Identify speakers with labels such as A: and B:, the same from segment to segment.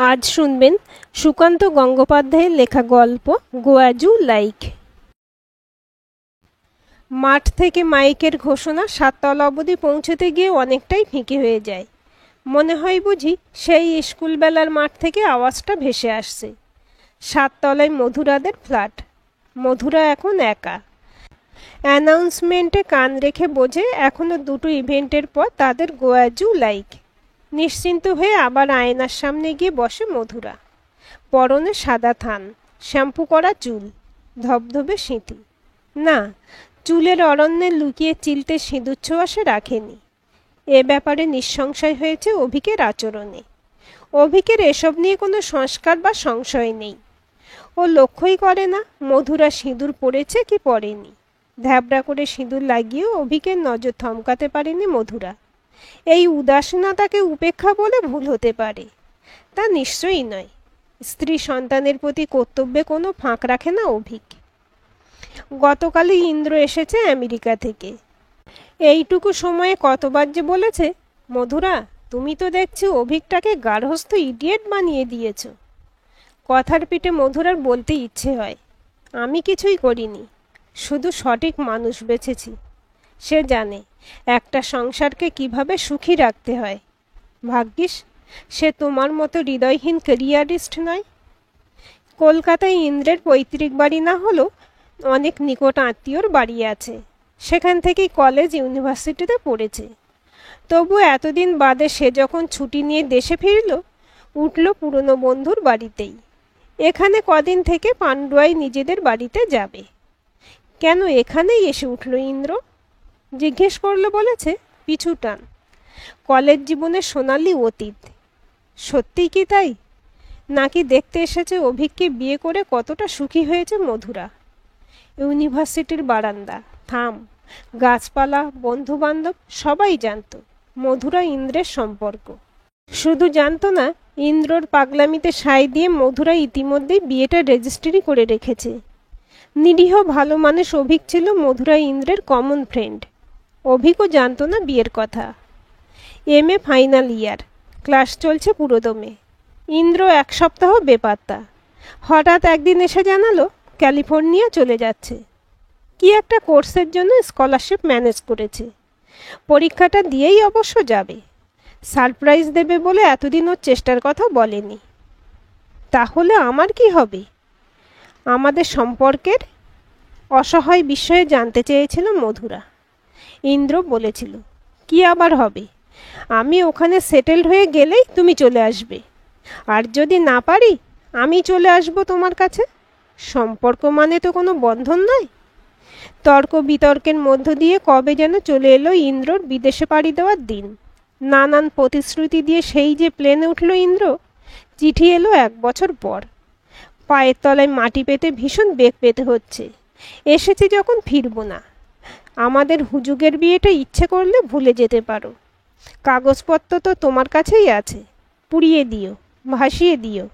A: আজ শুনবেন সুকান্ত গঙ্গোপাধ্যায়ের লেখা গল্প গোয়াজু লাইক। মাঠ থেকে মাইকের ঘোষণা সাততলা অবধি পৌঁছতে গিয়ে অনেকটাই ফিকে হয়ে যায়। মনে হয় বুঝি সেই স্কুলবেলার মাঠ থেকে আওয়াজটা ভেসে আসছে। সাততলায় মধুরাদের ফ্ল্যাট। মধুরা এখন একা। অ্যানাউন্সমেন্টে কান রেখে বোঝে এখনো দুটো ইভেন্টের পর তাদের গোয়াজু লাইক। নিশ্চিন্ত হয়ে আবার আয়নার সামনে গিয়ে বসে মধুরা। পরনে সাদা থান, শ্যাম্পু করা চুল, ধবধবে সিঁথি। না, চুলের অরণ্যে লুকিয়ে চিলতে সিঁদুর ছোঁয়া সে রাখেনি। এ ব্যাপারে নিঃসংশয় হয়েছে অভিকের আচরণে। অভিকের এসব নিয়ে কোনো সংস্কার বা সংশয় নেই। ও লক্ষ্যই করে না মধুরা সিঁদুর পরেছে কি পরেনি। ধ্যাবড়া করে সিঁদুর লাগিয়েও অভিকের নজর থমকাতে পারেনি মধুরা। এই উদাসীনতাকে উপেক্ষা বলে ভুল হতে পারে, তা নিশ্চয়ই নয়। স্ত্রী সন্তানের প্রতি কর্তব্যে কোনো ফাঁক রাখে না অভিক। গতকালই ইন্দ্র এসেছে আমেরিকা থেকে। এইটুকু সময়ে কতবার যে বলেছে, মধুরা তুমি তো দেখছি অভিকটাকে গার্হস্থ্য ইডিয়েট বানিয়ে দিয়েছ। কথার পিঠে মধুরার বলতে ইচ্ছে হয়, আমি কিছুই করিনি, শুধু সঠিক মানুষ বেছেছি। সে জানে একটা সংসারকে কিভাবে সুখী রাখতে হয়। ভাগ্যিস সে তোমার মতো হৃদয়হীন ক্যারিয়ারিস্ট নয়। কলকাতায় ইন্দ্রের পৈতৃক বাড়ি না হলেও অনেক নিকট আত্মীয়র বাড়ি আছে। সেখান থেকেই কলেজ ইউনিভার্সিটিতে পড়েছে। তবু এতদিন বাদে সে যখন ছুটি নিয়ে দেশে ফিরল, উঠল পুরনো বন্ধুর বাড়িতেই। এখানে কদিন থেকে পান্ডুয়ায় নিজেদের বাড়িতে যাবে। কেন এখানেই এসে উঠল ইন্দ্র? জিজ্ঞেস করলো বলেছে পিছু টান। কলেজ জীবনের সোনালি অতীত। সত্যি কি তাই? নাকি দেখতে এসেছে অভিককে বিয়ে করে কতটা সুখী হয়েছে মধুরা? ইউনিভার্সিটির বারান্দা, থাম, গাছপালা, বন্ধু বান্ধব সবাই জানত মধুরা ইন্দ্রের সম্পর্ক। শুধু জানত না, ইন্দ্রর পাগলামিতে সায় দিয়ে মধুরা ইতিমধ্যেই বিয়েটা রেজিস্ট্রি করে রেখেছে। নিরীহ ভালো মানুষ অভিক ছিল মধুরা ইন্দ্রের কমন ফ্রেন্ড। অভিকও জানত না বিয়ের কথা। MA ফাইনাল ইয়ার, ক্লাস চলছে পুরোদমে। ইন্দ্র এক সপ্তাহ বেপাত্তা। হঠাৎ একদিন এসে জানালো ক্যালিফোর্নিয়া চলে যাচ্ছে। কি একটা কোর্সের জন্য স্কলারশিপ ম্যানেজ করেছে। পরীক্ষাটা দিয়েই অবশ্য যাবে। সারপ্রাইজ দেবে বলে এতদিন ওর চেষ্টার কথা বলেনি। তাহলে আমার কি হবে? আমাদের সম্পর্কের অসহায় বিষয়ে জানতে চেয়েছিল মধুরা। ইন্দ্র বলেছিল, কি আবার হবে? আমি ওখানে সেটেলড হয়ে গেলেই তুমি চলে আসবে। আর যদি না পারি, আমি চলে আসব তোমার কাছে। সম্পর্ক মানে তো কোনো বন্ধন নয়। তর্ক বিতর্কের মধ্য দিয়ে কবে যেন চলে এলো ইন্দ্রর বিদেশে পাড়ি দেওয়ার দিন। নানান প্রতিশ্রুতি দিয়ে সেই যে প্লেনে উঠল ইন্দ্র, চিঠি এলো 1 বছর পর। পায়ের তলায় মাটি পেতে ভীষণ বেগ পেতে হচ্ছে। এসেছি যখন ফিরব না। আমাদের হুজুগের বিয়েটা ইচ্ছে করলে ভুলে যেতে পারো। কাগজপত্র তো তোমার কাছেই আছে। পুড়িয়ে দিও, ভাসিয়ে দিও।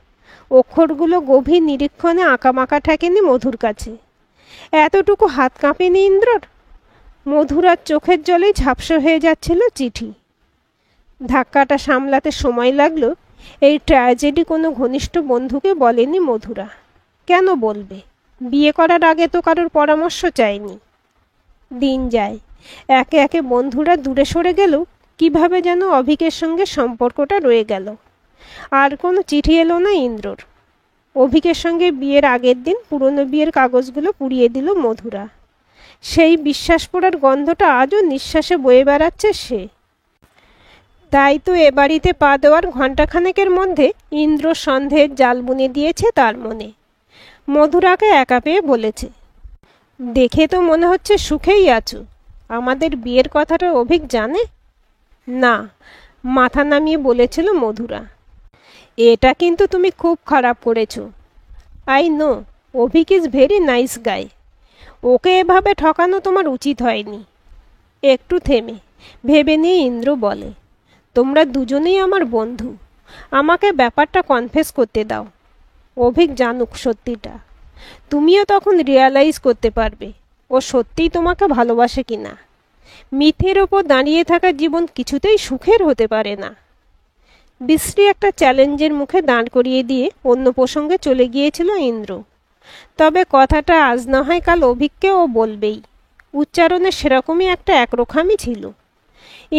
A: অক্ষরগুলো গভীর নিরীক্ষণে আঁকামাকা ঠেকেনি মধুর কাছে। এতটুকু হাত কাঁপেনি ইন্দ্রর। মধুরার চোখের জলেই ঝাপসা হয়ে যাচ্ছিল চিঠি। ধাক্কাটা সামলাতে সময় লাগলো। এই ট্র্যাজেডি কোনো ঘনিষ্ঠ বন্ধুকে বলেনি মধুরা। কেন বলবে? বিয়ে করার আগে তো কারোর পরামর্শ চায়নি। দিন যায়, একে একে বন্ধুরা দূরে সরে গেলেও কিভাবে যেন অভিকের সঙ্গে সম্পর্কটা রয়ে গেল। আর কোনো চিঠি এলো না ইন্দ্রর। অভিকের সঙ্গে বিয়ের আগের দিন পুরনো বিয়ের কাগজগুলো পুড়িয়ে দিল মধুরা। সেই বিশ্বাস পোড়ার গন্ধটা আজও নিঃশ্বাসে বয়ে বেড়াচ্ছে সে। তাই তো এ বাড়িতে পা দেওয়ার ঘণ্টাখানেকের মধ্যে ইন্দ্র সন্দেহের জাল বুনে দিয়েছে তার মনে। মধুরাকে একা পেয়ে বলেছে, দেখে তো মনে হচ্ছে সুখেই আছো। আমাদের বিয়ের কথাটা অভিক জানে? না, মাথা নামিয়ে বলেছিল মধুরা। এটা কিন্তু তুমি খুব খারাপ করেছো। I know, Abhik is very nice guy. Okay এভাবে ঠকানো তোমার উচিত হয়নি। একটু থেমে ভেবে নিয়ে ইন্দ্র বলে, তোমরা দুজনেই আমার বন্ধু। আমাকে ব্যাপারটা কনফেস করতে দাও। অভিক জানুক সত্যিটা। তুমিও তখন রিয়ালাইজ করতে পারবে ও সত্যিই তোমাকে ভালোবাসে কিনা। মিথ্যের ওপর দাঁড়িয়ে থাকা জীবন কিছুতেই সুখের হতে পারে না। বিশ্রী একটা চ্যালেঞ্জের মুখে দাঁড় করিয়ে দিয়ে অন্য প্রসঙ্গে চলে গিয়েছিল ইন্দ্র। তবে কথাটা আজ না হয় কাল অভিককে ও বলবেই। উচ্চারণে সেরকমই একটা একরকমই ছিল।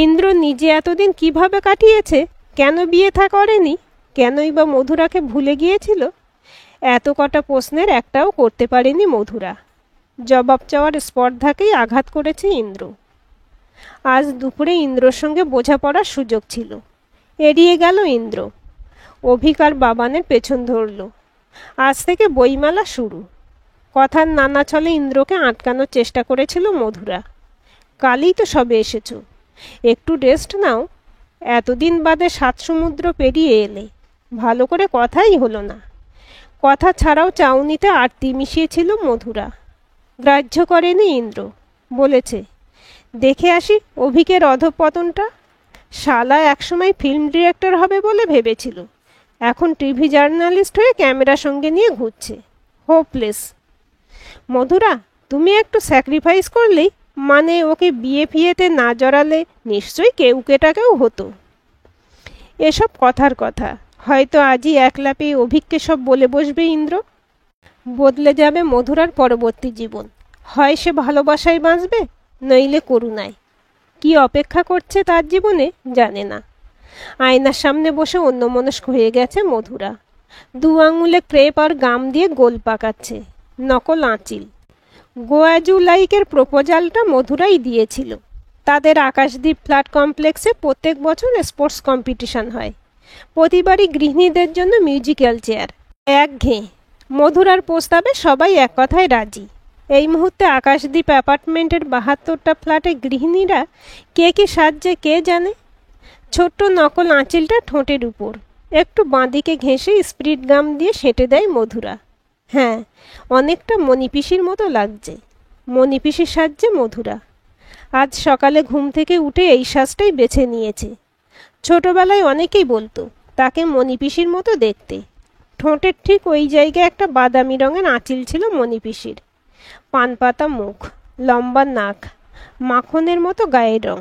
A: ইন্দ্র নিজে এতদিন কিভাবে কাটিয়েছে, কেন বিয়ে থা করেনি, কেনই বা মধুরাকে ভুলে গিয়েছিল, এত কটা প্রশ্নের একটাও করতে পারেনি মধুরা। জবাব চাওয়ার স্পর্ধাকেই আঘাত করেছে ইন্দ্র। আজ দুপুরে ইন্দ্রর সঙ্গে বোঝাপড়ার সুযোগ ছিল, এড়িয়ে গেল ইন্দ্র। অভিক আর বাবানের পেছন ধরল। আজ থেকে বইমেলা শুরু। কথার নানা ছলে ইন্দ্রকে আটকানোর চেষ্টা করেছিল মধুরা। কালই তো সবে এসেছ, একটু রেস্ট নাও। এতদিন বাদে 7 সমুদ্র পেরিয়ে এলে, ভালো করে কথাই হলো না। কথা ছাড়াও চাউনিতে আরতি মিশিয়েছিল মধুরা। গ্রাহ্য করেনি ইন্দ্র। বলেছে, দেখে আসি অভিকের অধঃপতনটা। শালা একসময় ফিল্ম ডিরেক্টর হবে বলে ভেবেছিল, এখন টিভি জার্নালিস্ট হয়ে ক্যামেরা সঙ্গে নিয়ে ঘুরছে। হোপলেস। মধুরা, তুমি একটু স্যাক্রিফাইস করলেই, মানে ওকে বিয়ে ফিয়েতে না জড়ালে নিশ্চয়ই কেউকেটাকেও হতো। এসব কথার কথা, হয়তো আজই একলা পেয়ে অভিককে সব বলে বসবে ইন্দ্র। বদলে যাবে মধুরার পরবর্তী জীবন। হয় সে ভালোবাসায় বাঁচবে, নইলে করুণায়। কি অপেক্ষা করছে তার জীবনে জানে না। আয়নার সামনে বসে অন্যমনস্ক হয়ে গেছে মধুরা। 2 আঙুলে ক্রেপ আর গাম দিয়ে গোল পাকাচ্ছে। নকল আঁচিল। গোয়াজু লাইকের প্রপোজালটা মধুরাই দিয়েছিল। তাদের আকাশদ্বীপ ফ্ল্যাট কমপ্লেক্সে প্রত্যেক বছর স্পোর্টস কম্পিটিশন হয়। প্রতিবারই গৃহিণীদের জন্য মিউজিক্যাল চেয়ার। একঘেয়ে। মধুরার প্রস্তাবে সবাই এক কথায় রাজি। এই মুহূর্তে আকাশদ্বীপ অ্যাপার্টমেন্টের 72টা ফ্ল্যাটে গৃহিণীরা কে কি সাজছে কে জানে। ছোট্ট নকল আঁচিলটা ঠোঁটের উপর একটু বাঁদিকে ঘেঁষে স্পিরিট গাম দিয়ে সেঁটে দেয় মধুরা। হ্যাঁ, অনেকটা মণিপিসির মতো লাগছে। মণিপিসির সাজছে মধুরা। আজ সকালে ঘুম থেকে উঠে এই সাজটাই বেছে নিয়েছে। ছোটবেলায় অনেকেই বলতো তাকে মণিপিসির মতো দেখতে। ঠোঁটের ঠিক ওই জায়গায় একটা বাদামি রঙের আঁচিল ছিল মণিপিসির। পানপাতা মুখ, লম্বা নাক, মাখনের মতো গায়ের রং।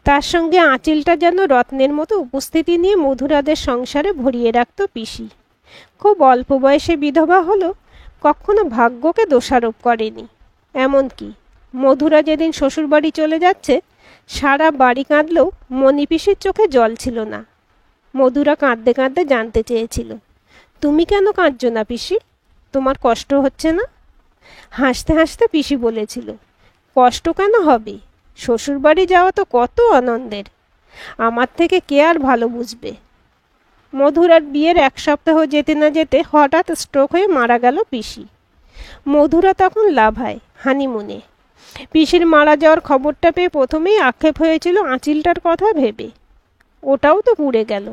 A: তার সঙ্গে আঁচিলটা যেন রত্নের মতো উপস্থিতি নিয়ে মধুরাদের সংসারে ভরিয়ে রাখত পিসি। খুব অল্প বয়সে বিধবা হলো, কখনো ভাগ্যকে দোষারোপ করেনি। এমনকি মধুরা যেদিন শ্বশুরবাড়ি চলে যাচ্ছে, সারা বাড়ি কাঁদলেও মণিপিসির চোখে জল ছিল না। মধুরা কাঁদতে কাঁদতে জানতে চেয়েছিল, তুমি কেন কাঁদছো না পিসি? তোমার কষ্ট হচ্ছে না? হাসতে হাসতে পিসি বলেছিল, কষ্ট কেন হবে? শ্বশুরবাড়ি যাওয়া তো কত আনন্দের। আমার থেকে কে আর ভালো বুঝবে। মধুরার বিয়ের 1 সপ্তাহ যেতে না যেতে হঠাৎ স্ট্রোক হয়ে মারা গেল পিসি। মধুরা তখন লাভায়, হানিমুনে। পিসির মারা যাওয়ার খবরটা পেয়ে প্রথমেই আক্ষেপ হয়েছিল আঁচিলটার কথা ভেবে। ওটাও তো পুড়ে গেল।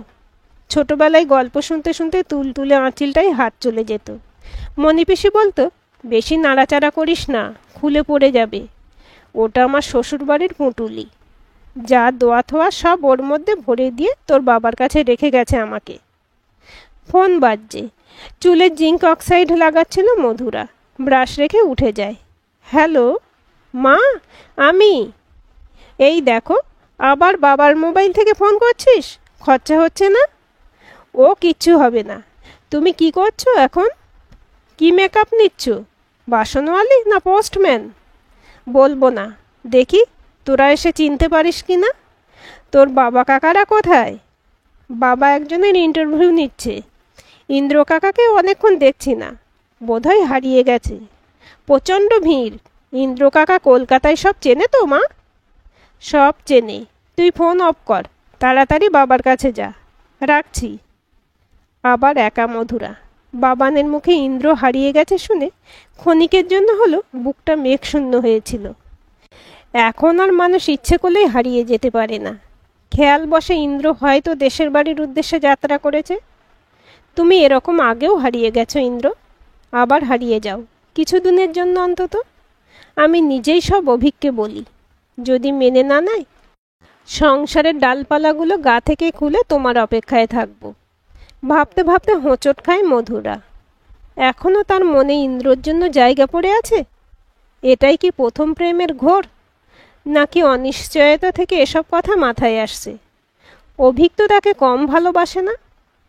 A: ছোটবেলায় গল্প শুনতে শুনতে তুলতুলে আঁচিলটাই হাত চলে যেত। মণিপিসি বলতো, বেশি নাড়াচাড়া করিস না, খুলে পড়ে যাবে। ওটা আমার শ্বশুরবাড়ির পুঁটুলি। যা দোয়া থোয়া সব ওর মধ্যে ভরে দিয়ে তোর বাবার কাছে রেখে গেছে আমাকে। ফোন বাজছে। চুলে জিঙ্ক অক্সাইড লাগাচ্ছিল মধুরা। ব্রাশ রেখে উঠে যায়। হ্যালো মা, আমি। এই দেখো, আবার বাবার মোবাইল থেকে ফোন করছিস? খরচা হচ্ছে না? ও কিচ্ছু হবে না। তুমি কি করছো এখন? কি মেকআপ নিচ্ছ? বাসনওয়ালি না পোস্টম্যান? বলবো না। দেখি তোরা এসে চিনতে পারিস কি না। তোর বাবা কাকারা কোথায়? বাবা একজনের ইন্টারভিউ নিচ্ছে। ইন্দ্র কাকাকে অনেকক্ষণ দেখছি না, বোধহয় হারিয়ে গেছে। প্রচণ্ড ভিড়। ইন্দ্র কাকা কলকাতায় সব চেনে তো মা? সব চেনে। তুই ফোন অফ কর, তাড়াতাড়ি বাবার কাছে যা। রাখছি। আবার একা মধুরা। বাবানের মুখে ইন্দ্র হারিয়ে গেছে শুনে ক্ষণিকের জন্য হলো বুকটা মেঘশূন্য হয়েছিল। এখন আর মানুষ ইচ্ছে করলেই হারিয়ে যেতে পারে না। খেয়াল বসে ইন্দ্র হয়তো দেশের বাড়ির উদ্দেশ্যে যাত্রা করেছে। তুমি এরকম আগেও হারিয়ে গেছো ইন্দ্র, আবার হারিয়ে যাও কিছুদিনের জন্য অন্তত। আমি নিজেই সব অভিককে বলি। যদি মেনে না নেয়, সংসারের ডালপালাগুলো গা থেকে খুলে তোমার অপেক্ষায় থাকব। ভাবতে ভাবতে হোঁচট খায় মধুরা। এখনও তার মনে ইন্দ্রর জন্য জায়গা পড়ে আছে? এটাই কি প্রথম প্রেমের ঘোর, নাকি অনিশ্চয়তা থেকে এসব কথা মাথায় আসছে? অভিক তো তাকে কম ভালোবাসে না।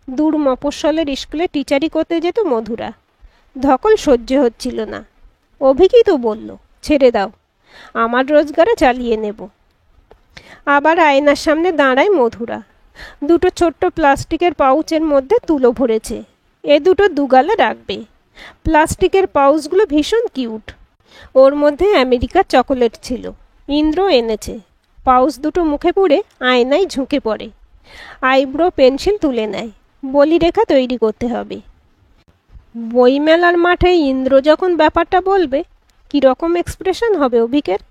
A: দূর মফস্বলের স্কুলে টিচারি করতে যেত মধুরা। ধকল সহ্য হচ্ছিল না। অভিকই তো বলল, ছেড়ে দাও, আমার রোজগারে চালিয়ে নেব। আবার আয়নার সামনে দাঁড়ায় মধুরা। দুটো ছোট্ট প্লাস্টিকের পাউচের মধ্যে তুলো ভরেছে। এ দুটো দুগালে রাখবে। প্লাস্টিকের পাউচগুলো ভীষণ কিউট। ওর মধ্যে আমেরিকার চকোলেট ছিল, ইন্দ্র এনেছে। পাউচ দুটো মুখে পুড়ে আয়নায় ঝুঁকে পড়ে। আইব্রো পেন্সিল তুলে নেয়। বলিরেখা তৈরি করতে হবে। বইমেলার মাঠে ইন্দ্র যখন ব্যাপারটা বলবে, কীরকম এক্সপ্রেশন হবে অভিকের?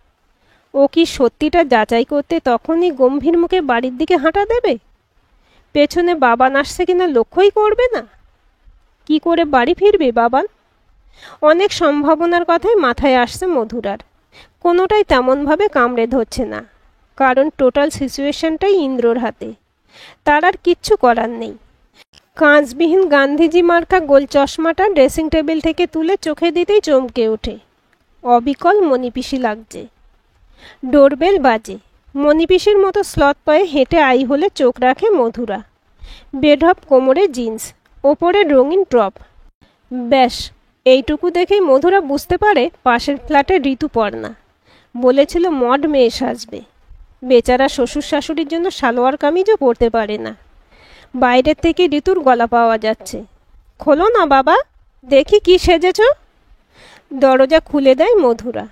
A: ও কি সত্যিটা যাচাই করতে তখনই গম্ভীর মুখে বাড়ির দিকে হাঁটা দেবে? পেছনে বাবান আসছে কিনা লক্ষ্যই করবে না। কি করে বাড়ি ফিরবে বাবান? অনেক সম্ভাবনার কথাই মাথায় আসছে মধুরার। কোনোটাই তেমনভাবে কামড়ে ধরছে না, কারণ টোটাল সিচুয়েশনটাই ইন্দ্রর হাতে। তার আর কিচ্ছু করার নেই। কাঁচবিহীন গান্ধীজি মার্কা গোল চশমাটা ড্রেসিং টেবিল থেকে তুলে চোখে দিতেই চমকে ওঠে। অবিকল মণিপিসি লাগছে। ডোরবেল বাজে। মণিপিসির মতো স্লথ পায়ে হেঁটে আই হলে চোখ রাখে মধুরা। বেঢপ কোমরে জিন্স, ওপরে রঙিন টপ। ব্যাস, এইটুকু দেখেই মধুরা বুঝতে পারে পাশের ফ্ল্যাটে ঋতুপর্ণা। বলেছিল মড মেয়ে সাজবে। বেচারা শ্বশুর শাশুড়ির জন্য সালোয়ার কামিজও পরতে পারে না। বাইরের থেকে ঋতুর গলা পাওয়া যাচ্ছে। খোলো না বাবা, দেখি কি সেজেছ। দরজা খুলে দেয় মধুরা।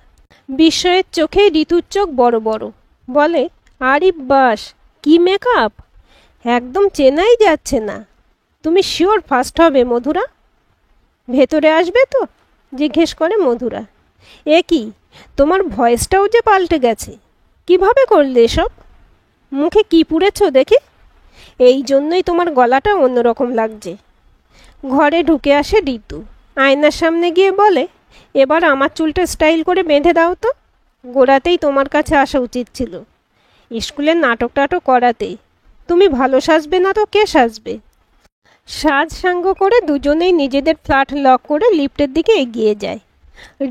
A: বিস্ময়ের চোখে ঋতুর চোখ বড় বড়। বলে, আরে বাস, কি মেকআপ! একদম চেনাই যাচ্ছে না। তুমি শিওর ফার্স্ট হবে মধুরা? ভেতরে আসবে তো? জিজ্ঞেস করে মধুরা। এ কি, তোমার ভয়েসটাও যে পাল্টে গেছে। কিভাবে করলে এসব? মুখে কি পুড়েছ দেখি? এই জন্যই তোমার গলাটা অন্যরকম লাগছে। ঘরে ঢুকে আসে ঋতু। আয়নার সামনে গিয়ে বলে, এবার আমার চুলটা স্টাইল করে বেঁধে দাও তো। গোড়াতেই তোমার কাছে আসা উচিত ছিল, স্কুলের নাটক টাটক করাতেই। তুমি ভালো সাজবে না তো কে সাজবে? সাজ সাঙ্গ করে দুজনেই নিজেদের ফ্ল্যাট লক করে লিফটের দিকে এগিয়ে যায়।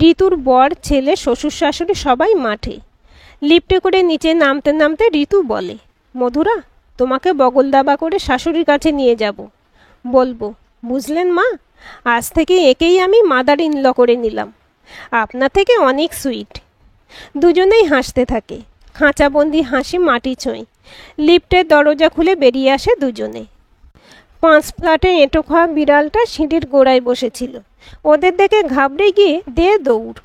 A: ঋতুর বর, ছেলে, শ্বশুর শাশুড়ি সবাই মাঠে। লিফটে করে নিচে নামতে নামতে ঋতু বলে, মধুরা, তোমাকে বগল দাবা করে শাশুড়ির কাছে নিয়ে যাব। বলবো, বুঝলেন মা, আজ থেকে একেই আমি মাদার ইন ল করে নিলাম। আপনা থেকে অনেক সুইট। দুজনেই হাসতে থাকে। খাঁচাবন্দি হাসি মাটি ছোঁয়। লিফটের দরজা খুলে বেরিয়ে আসে দুজনে। 5 ফ্ল্যাটে এঁটো খাওয়া বিড়ালটা সিঁড়ির গোড়ায় বসেছিল। ওদের দেখে ঘাবড়ে গিয়ে দে দৌড়।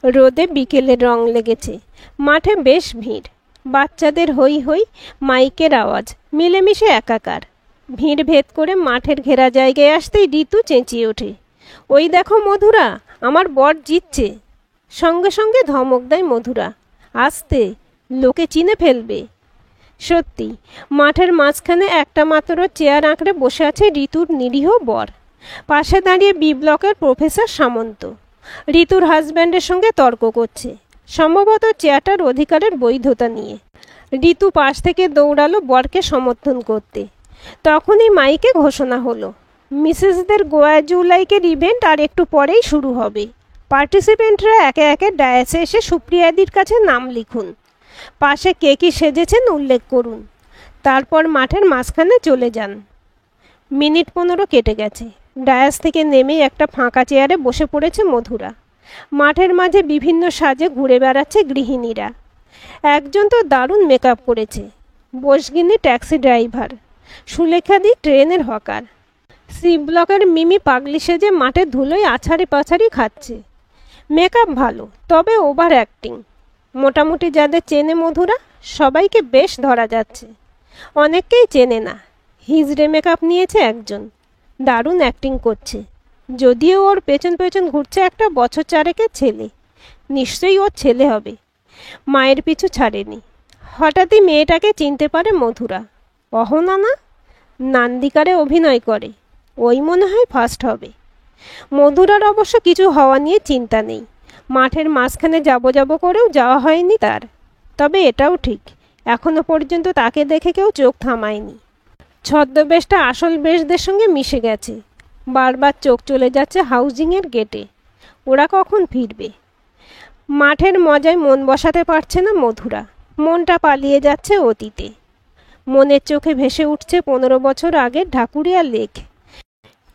A: রোদে বিকেলের রং লেগেছে। মাঠে বেশ ভিড়। বাচ্চাদের হই হই, মাইকের আওয়াজ, মিলেমিশে একাকার। ভিড় ভেদ করে মাঠের ঘেরা জায়গায় আসতেই ঋতু চেঁচিয়ে ওঠে, ওই দেখো মধুরা, আমার বর জিতছে। সঙ্গে সঙ্গে ধমক দেয় মধুরা, আস্তে, লোকে চিনে ফেলবে। সত্যি, মাঠের মাঝখানে একটা মাত্র চেয়ার আঁকড়ে বসে আছে ঋতুর নিরীহ বর। পাশে দাঁড়িয়ে বি ব্লকের প্রফেসর সামন্ত। ঋতুর হাজব্যান্ডের সঙ্গে তর্ক করছে, সম্ভবত চেয়ারটার অধিকারের বৈধতা নিয়ে। ঋতু পাশ থেকে দৌড়ালো বরকে সমর্থন করতে। তখনই মাইকে ঘোষণা হলো, মিসেসদের গোয়া জুলাইকের ইভেন্ট আর একটু পরেই শুরু হবে। পার্টিসিপেন্টরা একে একে ডায়াসে এসে সুপ্রিয়াদির কাছে নাম লিখুন। পাশে কে কী সেজেছেন উল্লেখ করুন। তারপর মাঠের মাঝখানে চলে যান। মিনিট 15 কেটে গেছে। ডায়াস থেকে নেমেই একটা ফাঁকা চেয়ারে বসে পড়েছে মধুরা। মাঠের মাঝে বিভিন্ন সাজে ঘুরে বেড়াচ্ছে গৃহিণীরা। একজন তো দারুণ মেকআপ করেছে, বসগিনি ট্যাক্সি ড্রাইভার। সুলেখাদি ট্রেনের হকার। সি ব্লকের মিমি পাগলি সেজে মাঠে ধুলোয় আছাড়ি পাছাড়ি খাচ্ছে। মেকআপ ভালো, তবে ওভার অ্যাক্টিং। মোটামুটি যাদের চেনে মধুরা, সবাইকে বেশ ধরা যাচ্ছে। অনেককেই চেনে না। হিজড়ে মেকআপ নিয়েছে একজন, দারুণ অ্যাক্টিং করছে। যদিও ওর পেছন পেছন ঘুরছে একটা বছর 4-এর ছেলে। নিশ্চয়ই ওর ছেলে হবে। মায়ের পিছু ছাড়েনি। হঠাৎই মেয়েটাকে চিনতে পারে মধুরা। অহনা না? নান্দিকারে অভিনয় করে। ওই মনে হয় ফার্স্ট হবে। মধুরার অবশ্য কিছু হওয়া নিয়ে চিন্তা নেই। মাঠের মাঝখানে যাব করেও যাওয়া হয়নি তার। তবে এটাও ঠিক, এখনো পর্যন্ত তাকে দেখে কেউ চোখ থামায়নি। ছদ্মবেশটা আসল বেশদের সঙ্গে মিশে গেছে। বারবার চোখ চলে যাচ্ছে হাউজিংয়ের গেটে। ওরা কখন ফিরবে? মাঠের মজায় মন বসাতে পারছে না মধুরা। মনটা পালিয়ে যাচ্ছে অতীতে। মনের চোখে ভেসে উঠছে 15 বছর আগের ঢাকুরিয়া লেক।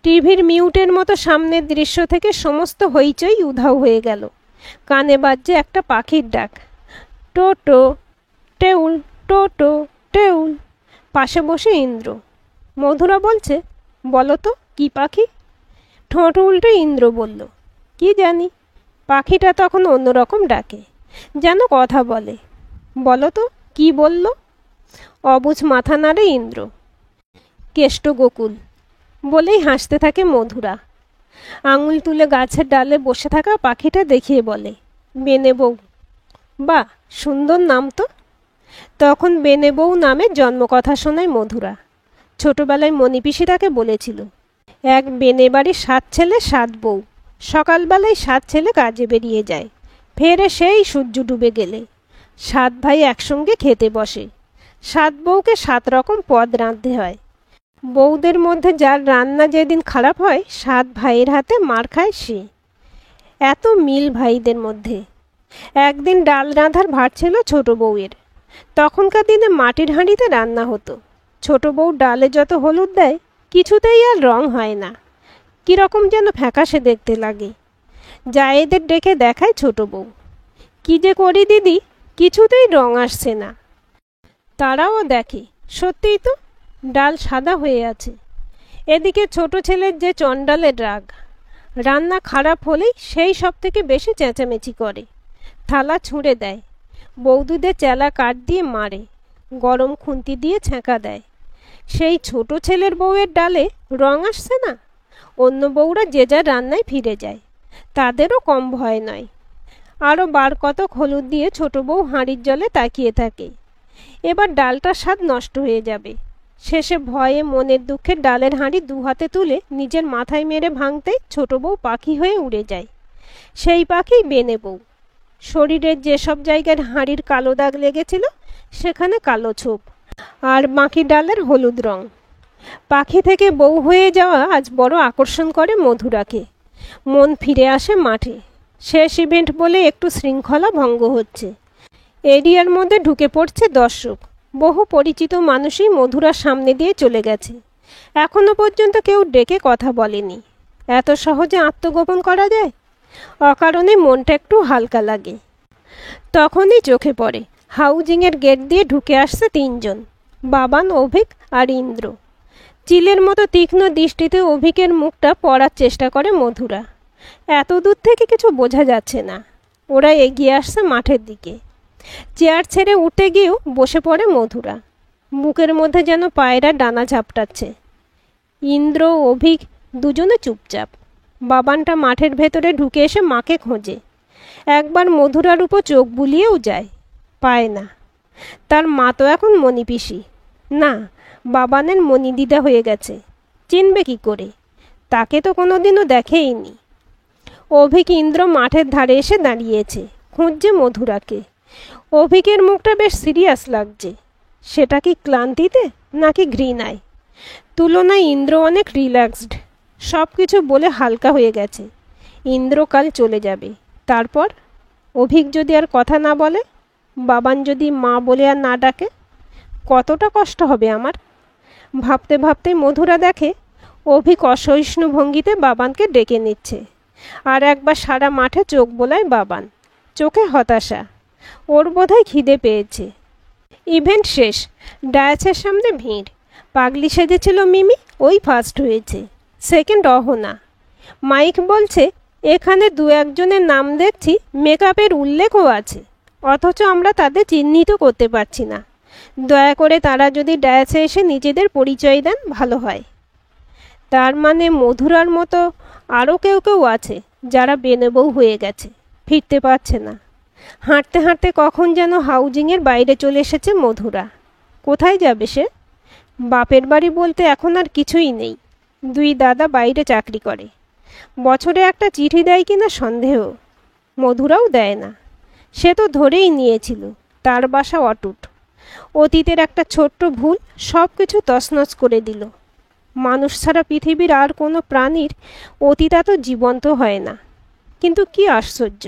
A: টিভির মিউটের মতো সামনের দৃশ্য থেকে সমস্ত হইচই উধাও হয়ে গেল। কানে বাজছে একটা পাখির ডাক, টোটো টেউল, টোটো টেউল। পাশে বসে ইন্দ্র। মধুরা বলছে, বলো তো কি পাখি? ঠোঁট উল্টে ইন্দ্র বলল, কি জানি। পাখিটা তখন অন্যরকম ডাকে, যেন কথা বলে। বলো তো কি বলল? অবুঝ মাথা নাড়ে ইন্দ্র। কেষ্ট গোকুল বলেই হাসতে থাকে মধুরা। আঙুল তুলে গাছের ডালে বসে থাকা পাখিটা দেখিয়ে বলে, বেনে বউ। বাহ, সুন্দর নাম তো। তখন বেনে বউ নামে জন্মকথা শোনায় মধুরা। ছোটবেলায় মণিপিসি তাকে বলেছিল, এক বেনে বাড়ির 7 ছেলে 7 বউ। সকালবেলায় 7 ছেলে কাজে বেরিয়ে যায়, ফেরে সেই সূর্য ডুবে গেলে 7 ভাই একসঙ্গে খেতে বসে। 7 বউকে 7 রকম পদ রাঁধতে হয়। বউদের মধ্যে যার রান্না যেদিন খারাপ হয়, 7 ভাইয়ের হাতে মার খায় সে। এত মিল ভাইদের মধ্যে। একদিন ডাল রাঁধার ভার ছিল ছোট বউয়ের। তখনকার দিনে মাটির হাঁড়িতে রান্না হতো। ছোট বউ ডালে যত হলুদ দেয়, কিছুতেই আর রং হয় না, কীরকম যেন ফ্যাকাশে দেখতে লাগে। জায়েদের ডেকে দেখায় ছোট বউ, কি যে করি দিদি, কিছুতেই রং আসছে না। তারাও দেখে, সত্যিই তো ডাল সাদা হয়ে আছে। এদিকে ছোট ছেলের যে চণ্ডালের রাগ, রান্না খারাপ হলেই সেই সব থেকে বেশি চেঁচামেচি করে, থালা ছুঁড়ে দেয়, বৌদিদের চেলা কাঠ দিয়ে মারে, গরম খুন্তি দিয়ে ছ্যাঁকা দেয়। সেই ছোট ছেলের বউয়ের ডালে রং আসছে না, অন্য বউরা যে যার রান্নায় ফিরে যায়, তাদেরও কম ভয় নয়। আরও বার কতক হলুদ দিয়ে ছোট বউ হাঁড়ির জলে তাকিয়ে থাকে, এবার ডালটার স্বাদ নষ্ট হয়ে যাবে। শেষে ভয়ে মনের দুঃখে ডালের হাঁড়ি 2 হাতে তুলে নিজের মাথায় মেরে ভাঙতেই ছোট বউ পাখি হয়ে উড়ে যায়। সেই পাখি বেনে বউ। শরীরের যেসব জায়গায় হাঁড়ির কালো দাগ লেগেছিল, সেখানে কালো ছোপ, আর বাকি ডালের হলুদ রং। পাখি থেকে বউ হয়ে যাওয়া আজ বড় আকর্ষণ করে মধুরাকে। মন ফিরে আসে মাঠে। শেষ ইভেন্ট বলে একটু শৃঙ্খলা ভঙ্গ হচ্ছে। এরিয়ার মধ্যে ঢুকে পড়ছে দর্শক। বহু পরিচিত মানুষই মধুরার সামনে দিয়ে চলে গেছে। এখনো পর্যন্ত কেউ ডেকে কথা বলেনি। এত সহজে আত্মগোপন করা যায়? অকারণে মনটা একটু হালকা লাগে। তখনই চোখে পড়ে হাউজিংয়ের গেট দিয়ে ঢুকে আসছে 3 জন, বাবান, অভিক আর ইন্দ্র। চিলের মতো তীক্ষ্ণ দৃষ্টিতে অভিকের মুখটা পড়ার চেষ্টা করে মধুরা। এত দূর থেকে কিছু বোঝা যাচ্ছে না। ওরা এগিয়ে আসছে মাঠের দিকে। চেয়ার ছেড়ে উঠে গিয়েও বসে পড়ে মধুরা। বুকের মধ্যে যেন পায়রা ডানা ঝাপটাচ্ছে। ইন্দ্র, অভিক দুজনে চুপচাপ। বাবানটা মাঠের ভেতরে ঢুকে এসে মাকে খোঁজে। একবার মধুরার উপর চোখ বুলিয়েও যায়, পায় না। তার মা তো এখন মণিপিসি না, বাবানের মণিদিদা হয়ে গেছে। চিনবে কি করে? তাকে তো কোনোদিনও দেখেইনি। অভিক, ইন্দ্র মাঠের ধারে এসে দাঁড়িয়েছে, খুঁজছে মধুরাকে। অভিকের মুখটা বেশ সিরিয়াস লাগছে। সেটা কি ক্লান্তিতে নাকি ঘৃণায়? তুলনায় ইন্দ্র অনেক রিল্যাক্সড। সব কিছু বলে হালকা হয়ে গেছে। ইন্দ্র কাল চলে যাবে। তারপর অভিক যদি আর কথা না বলে, বাবান যদি মা বলে আর না ডাকে, কতটা কষ্ট হবে আমার। ভাবতে ভাবতে মধুরা দেখে অভিক অসহিষ্ণু ভঙ্গিতে বাবানকে ডেকে নিচ্ছে। আর একবার সারা মাঠে চোখ বোলায় বাবান, চোখে হতাশা। ওর বোধহয় খিদে পেয়েছে। ইভেন্ট শেষ। ডায়াসের সামনে ভিড়। পাগলি সেজেছিল মিমি, ওই ফার্স্ট হয়েছে। সেকেন্ড অহনা। মাইক বলছে, এখানে 2-1 জনের নাম দেখছি, মেকআপের উল্লেখও আছে, অথচ আমরা তাদের চিহ্নিত করতে পারছি না। দয়া করে তারা যদি ডায়াসে এসে নিজেদের পরিচয় দেন ভালো হয়। তার মানে মধুরার মতো আরও কেউ কেউ আছে যারা বেনেবউ হয়ে গেছে, ফিরতে পারছে না। হাঁটতে হাঁটতে কখন যেন হাউজিংয়ের বাইরে চলে এসেছে মধুরা। কোথায় যাবে সে? বাপের বাড়ি বলতে এখন আর কিছুই নেই। 2 দাদা বাইরে চাকরি করে। বছরে একটা চিঠি দেয় কিনা সন্দেহ। মধুরাও দেয় না। সে তো ধরেই নিয়েছিল তার বাসা অটুট। অতীতের একটা ছোট্ট ভুল সব কিছু তছনছ করে দিল। মানুষ ছাড়া পৃথিবীর আর কোনো প্রাণীর অতীত এত জীবন্ত হয় না। কিন্তু কি আশ্চর্য,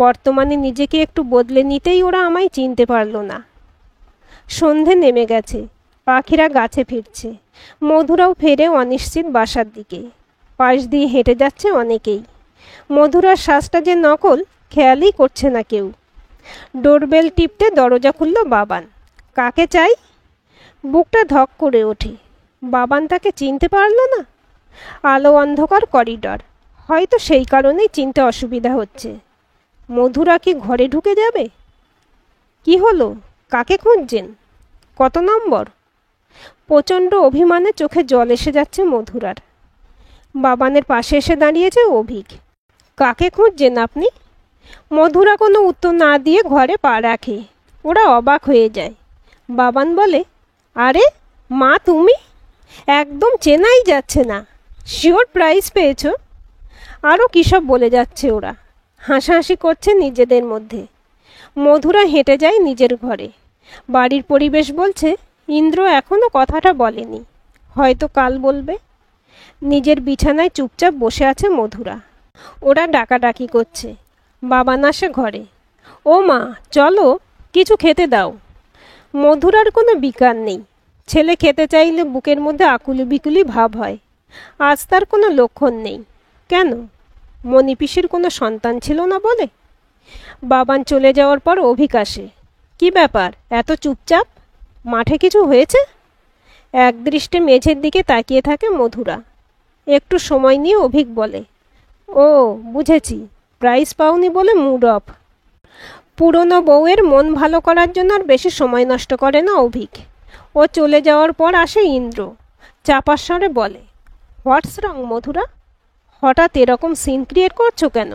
A: বর্তমানে নিজেকে একটু বদলে নিতেই ওরা আমায় চিনতে পারল না। সন্ধে নেমে গেছে। পাখিরা গাছে ফিরছে, মধুরাও ফেরে অনিশ্চিত বাসার দিকে। পাশ দিয়ে হেঁটে যাচ্ছে অনেকেই। মধুরার শ্বাসটা যে নকল খেয়ালই করছে না কেউ। ডোরবেল টিপতে দরজা খুলল বাবান। কাকে চাই? বুকটা ধক করে ওঠে। বাবান তাকে চিনতে পারল না। আলো অন্ধকার করিডর, হয়তো সেই কারণেই চিনতে অসুবিধা হচ্ছে। মধুরা কি ঘরে ঢুকে যাবে? কি হলো? কাকে খুঁজছেন? কত নম্বর? প্রচণ্ড অভিমানে চোখে জল এসে যাচ্ছে মধুরার। বাবানের পাশে এসে দাঁড়িয়েছে অভিক। কাকে খুঁজছেন আপনি? মধুরা কোনো উত্তর না দিয়ে ঘরে পা রাখে। ওরা অবাক হয়ে যায়। বাবান বলে, আরে মা, তুমি? একদম চেনাই যাচ্ছে না। শিওর প্রাইজ পেয়েছ? আরও কী সব বলে যাচ্ছে ওরা। হাসাহাসি করছে নিজেদের মধ্যে। মধুরা হেঁটে যায় নিজের ঘরে। বাড়ির পরিবেশ বলছে ইন্দ্র এখনও কথাটা বলেনি, হয়তো কাল বলবে। নিজের বিছানায় চুপচাপ বসে আছে মধুরা। ওরা ডাকাডাকি করছে। বাবান আসে ঘরে। ও মা, চলো, কিছু খেতে দাও। মধুরার কোনো বিকার নেই। ছেলে খেতে চাইলে বুকের মধ্যে আকুলি বিকুলি ভাব হয়। আজ তার কোনো লক্ষণ নেই। কেন? মণিপিসির কোনো সন্তান ছিল না বলে? বাবান চলে যাওয়ার পর অভিক আসে। কি ব্যাপার, এত চুপচাপ? মাঠে কিছু হয়েছে? একদৃষ্টে মেঝের দিকে তাকিয়ে থাকে মধুরা। একটু সময় নিয়ে অভিক বলে, ও বুঝেছি, প্রাইজ পাওনি বলে মুড অফ। পুরনো বউয়ের মন ভালো করার জন্য আর বেশি সময় নষ্ট করে না অভিক। ও চলে যাওয়ার পর আসে ইন্দ্র। চাপার স্বরে বলে, হোয়াটস রং মধুরা? হঠাৎ এরকম সিন ক্রিয়েট করছো কেন?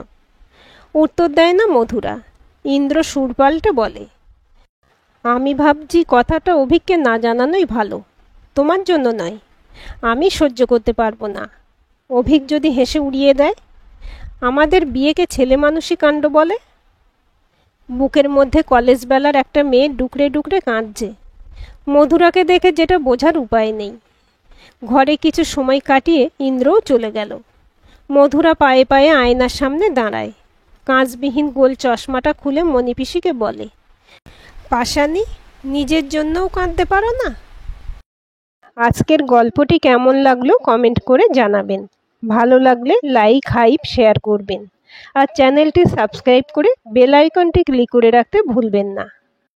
A: উত্তর দেয় না মধুরা। ইন্দ্র সুর পাল্টে বলে, আমি ভাবছি কথাটা অভিককে না জানানোই ভালো। তোমার জন্য নয়, আমি সহ্য করতে পারবো না। অভিক যদি হেসে উড়িয়ে দেয়, আমাদের বিয়েকে ছেলে মানুষই কাণ্ড বলে। বুকের মধ্যে কলেজ বেলার একটা মেয়ে ডুকরে ডুকরে কাঁদছে। মধুরাকে দেখে যেটা বোঝার উপায় নেই। ঘরে কিছু সময় কাটিয়ে ইন্দ্রও চলে গেল। মধুরা পায়ে পায়ে আয়নার সামনে দাঁড়ায়। কাঁচবিহীন গোল চশমাটা খুলে মণিপিসিকে বলে, পাশানি, নিজের জন্যও কাঁদতে পারো না? আজকের গল্পটি কেমন লাগলো কমেন্ট করে জানাবেন। ভালো লাগলে লাইক, হাইপ, শেয়ার করবেন। আর চ্যানেলটি সাবস্ক্রাইব করে বেল আইকনটি ক্লিক করে রাখতে ভুলবেন না।